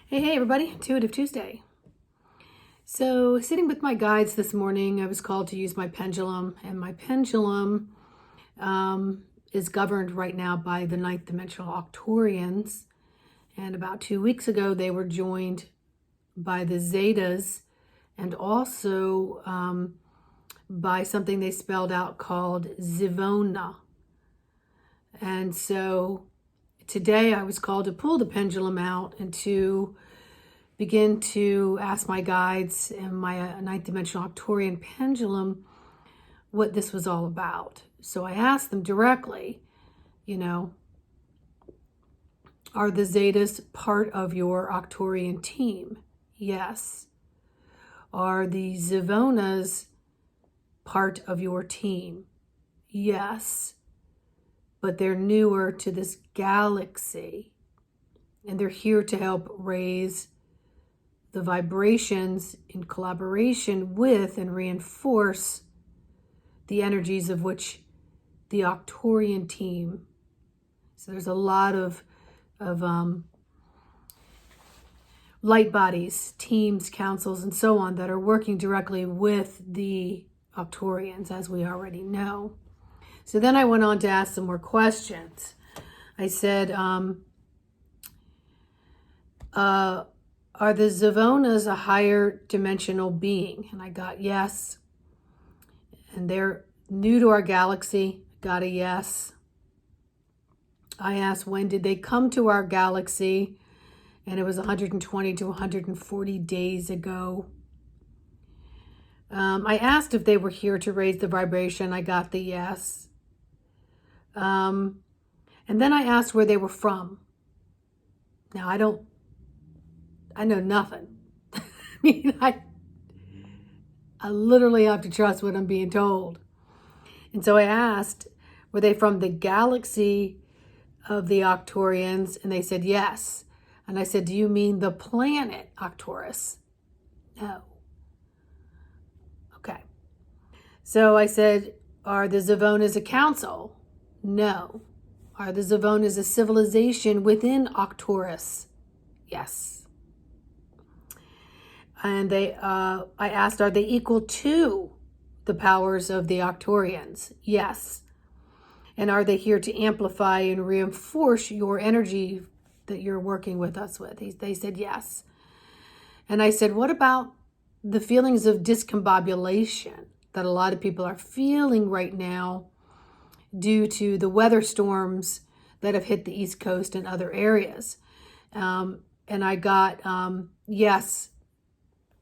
Hey, everybody, Intuitive Tuesday. So, sitting with my guides this morning, I was called to use my pendulum, and my pendulum is governed right now by the ninth dimensional Octorians. And about 2 weeks ago, they were joined by the Zetas and also by something they spelled out called Zvona. And so today I was called to pull the pendulum out and to begin to ask my guides and my ninth dimensional Octorian pendulum what this was all about. So I asked them directly, are the Zetas part of your Octorian team? Yes. Are the Zvonas part of your team? Yes. But they're newer to this galaxy, and they're here to help raise the vibrations in collaboration with and reinforce the energies of which the Octorian team. So there's a lot of light bodies, teams, councils, and so on that are working directly with the Octorians, as we already know. So then I went on to ask some more questions. I said, are the Zvonas a higher dimensional being? And I got yes. And they're new to our galaxy. Got a yes. I asked, when did they come to our galaxy? And it was 120 to 140 days ago. I asked if they were here to raise the vibration. I got the yes. And then I asked where they were from. Now, I know nothing. I literally have to trust what I'm being told. And so I asked, were they from the galaxy of the Octorians? And they said yes. And I said, do you mean the planet Octorus? No. Okay. So I said, are the Zvonas a council? No. Are the Zvonas a civilization within Octorus? Yes. And I asked, are they equal to the powers of the Octorians? Yes. And are they here to amplify and reinforce your energy that you're working with us with? They said yes. And I said, what about the feelings of discombobulation that a lot of people are feeling right now due to the weather storms that have hit the East Coast and other areas? And I got, yes,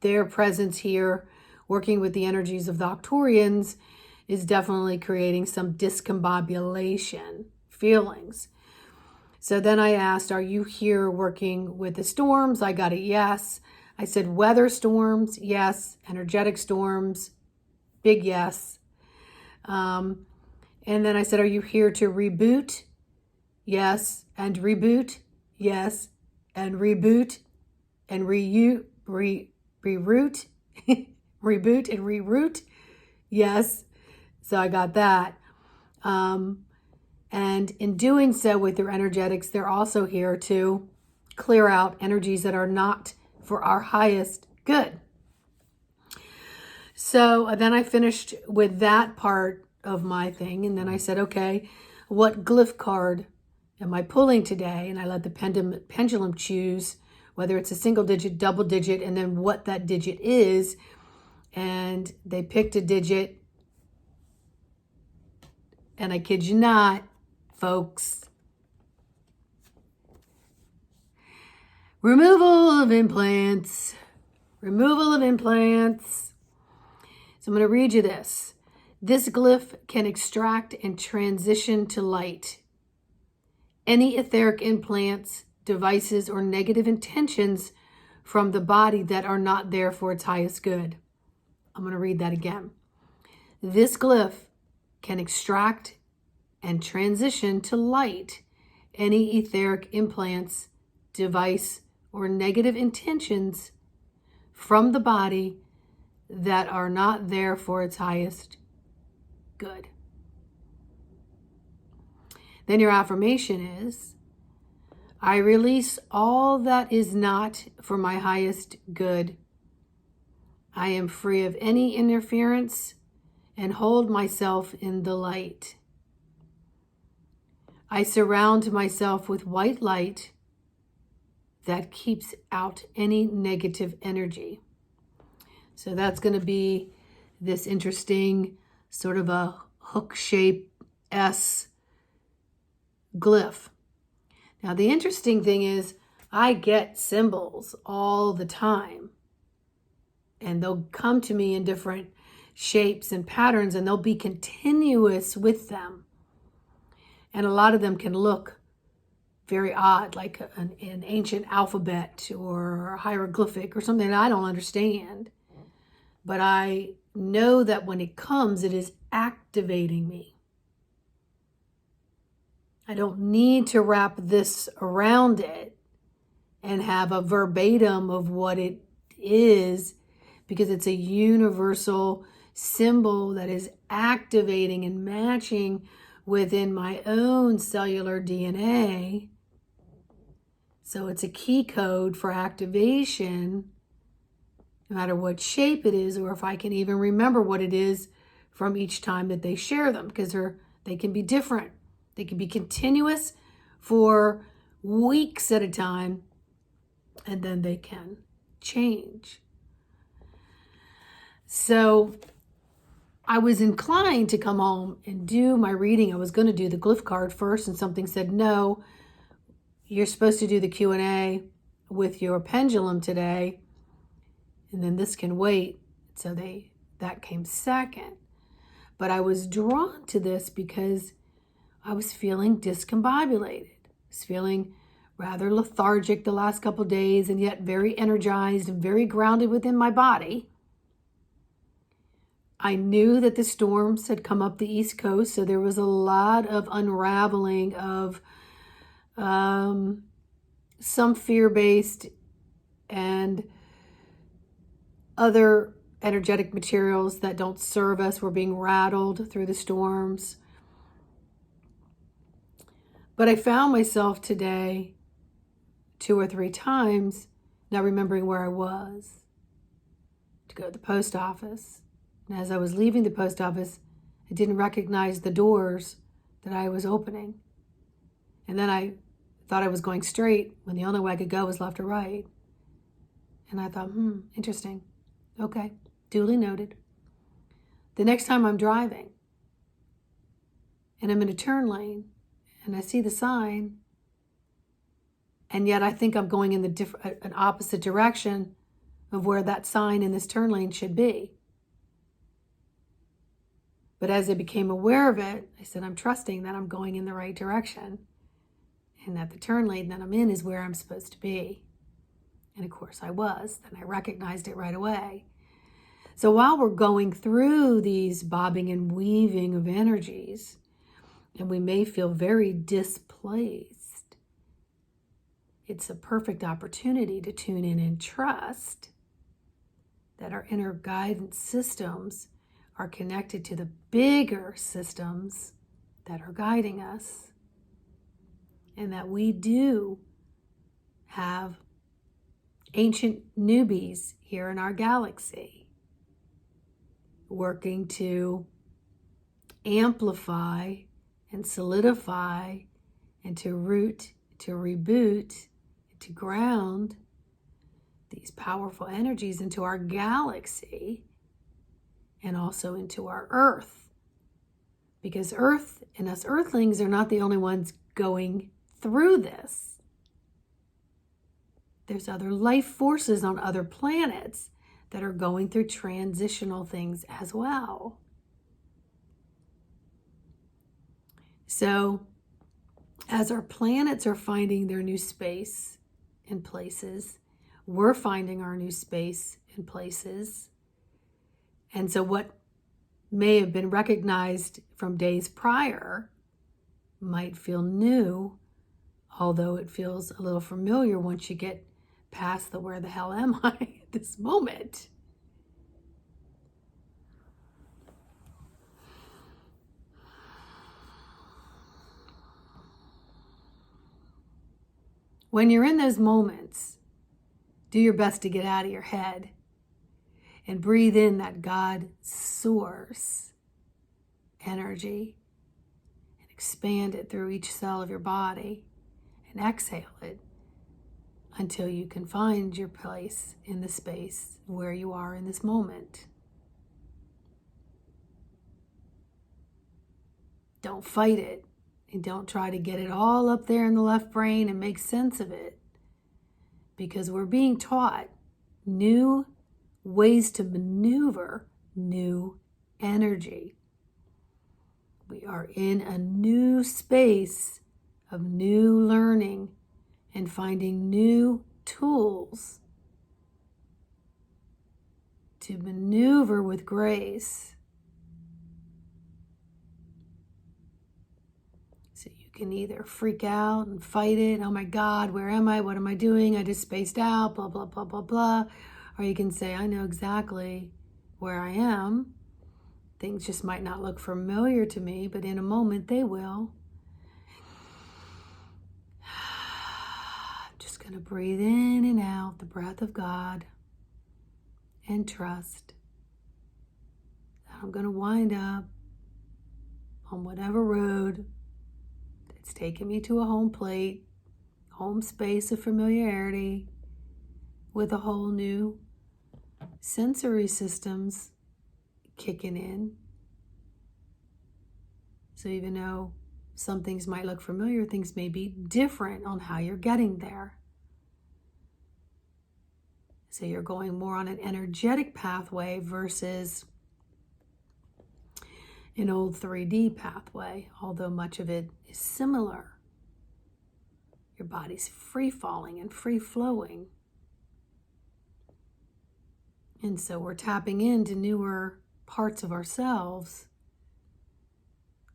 their presence here, working with the energies of the Octorians, is definitely creating some discombobulation feelings. So then I asked, are you here working with the storms? I got a yes. I said weather storms, yes. Energetic storms, big yes. And then I said, are you here to reboot? Yes. And reboot? Yes. And reboot? And reroute? Reboot and reroute? Yes. So I got that. And in doing so with their energetics, they're also here to clear out energies that are not for our highest good. So then I finished with that part of my thing. And then I said, okay, what glyph card am I pulling today? And I let the pendulum choose whether it's a single digit, double digit, and then what that digit is. And they picked a digit. And I kid you not, folks, removal of implants. Removal of implants. So I'm going to read you this. This glyph can extract and transition to light any etheric implants, devices, or negative intentions from the body that are not there for its highest good. I'm going to read that again. This glyph can extract and transition to light any etheric implants, device, or negative intentions from the body that are not there for its highest good. Then your affirmation is, I release all that is not for my highest good. I am free of any interference and hold myself in the light. I surround myself with white light that keeps out any negative energy. So that's going to be this interesting sort of a hook shape S glyph. Now, the interesting thing is I get symbols all the time, and they'll come to me in different shapes and patterns, and they'll be continuous with them. And a lot of them can look very odd, like an ancient alphabet or hieroglyphic or something that I don't understand. But I know that when it comes, it is activating me. I don't need to wrap this around it and have a verbatim of what it is, because it's a universal symbol that is activating and matching within my own cellular DNA. So it's a key code for activation, no matter what shape it is, or if I can even remember what it is from each time that they share them, because they can be different. They can be continuous for weeks at a time, and then they can change. So I was inclined to come home and do my reading. I was going to do the glyph card first, and something said, no, you're supposed to do the Q&A with your pendulum today, and then this can wait. So that came second. But I was drawn to this because I was feeling discombobulated. I was feeling rather lethargic the last couple of days, and yet very energized and very grounded within my body. I knew that the storms had come up the East Coast, so there was a lot of unraveling of some fear-based and other energetic materials that don't serve us were being rattled through the storms. But I found myself today 2 or 3 times not remembering where I was to go to the post office. And as I was leaving the post office, I didn't recognize the doors that I was opening. And then I thought I was going straight when the only way I could go was left or right. And I thought, interesting. Okay, duly noted. The next time I'm driving and I'm in a turn lane and I see the sign, and yet I think I'm going in an opposite direction of where that sign in this turn lane should be. But as I became aware of it, I said, I'm trusting that I'm going in the right direction and that the turn lane that I'm in is where I'm supposed to be. And of course I was, and I recognized it right away. So while we're going through these bobbing and weaving of energies, and we may feel very displaced, it's a perfect opportunity to tune in and trust that our inner guidance systems are connected to the bigger systems that are guiding us, and that we do have ancient newbies here in our galaxy working to amplify and solidify and to root, to reboot, to ground these powerful energies into our galaxy and also into our Earth. Because Earth and us Earthlings are not the only ones going through this. There's other life forces on other planets that are going through transitional things as well. So, as our planets are finding their new space and places, we're finding our new space and places. And so what may have been recognized from days prior might feel new, although it feels a little familiar once you get past the where the hell am I at this moment. When you're in those moments, do your best to get out of your head and breathe in that God source energy and expand it through each cell of your body and exhale it until you can find your place in the space where you are in this moment. Don't fight it, and don't try to get it all up there in the left brain and make sense of it, because we're being taught new ways to maneuver new energy. We are in a new space of new learning and finding new tools to maneuver with grace. So you can either freak out and fight it, oh my God, where am I? What am I doing? I just spaced out, blah, blah, blah, blah, blah. Or you can say, I know exactly where I am. Things just might not look familiar to me, but in a moment they will. I'm just going to breathe in and out the breath of God and trust that I'm going to wind up on whatever road that's taking me to a home plate, home space of familiarity with a whole new sensory systems kicking in. So even though some things might look familiar, things may be different on how you're getting there. So you're going more on an energetic pathway versus an old 3D pathway, although much of it is similar. Your body's free-falling and free-flowing. And so we're tapping into newer parts of ourselves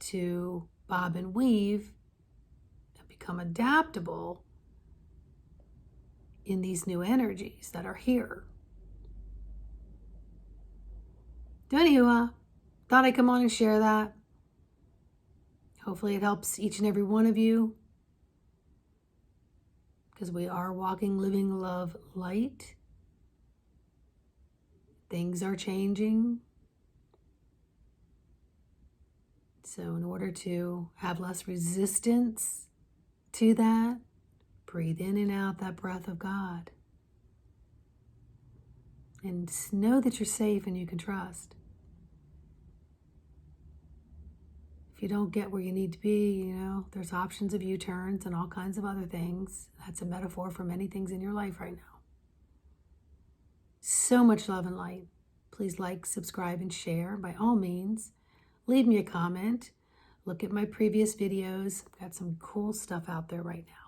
to bob and weave and become adaptable in these new energies that are here. Anyway, thought I'd come on and share that. Hopefully it helps each and every one of you, because we are walking, living, love, light. Things are changing. So in order to have less resistance to that, breathe in and out that breath of God. And know that you're safe and you can trust. If you don't get where you need to be, there's options of U-turns and all kinds of other things. That's a metaphor for many things in your life right now. So much love and light. Please like, subscribe, and share by all means. Leave me a comment. Look at my previous videos. I've got some cool stuff out there right now.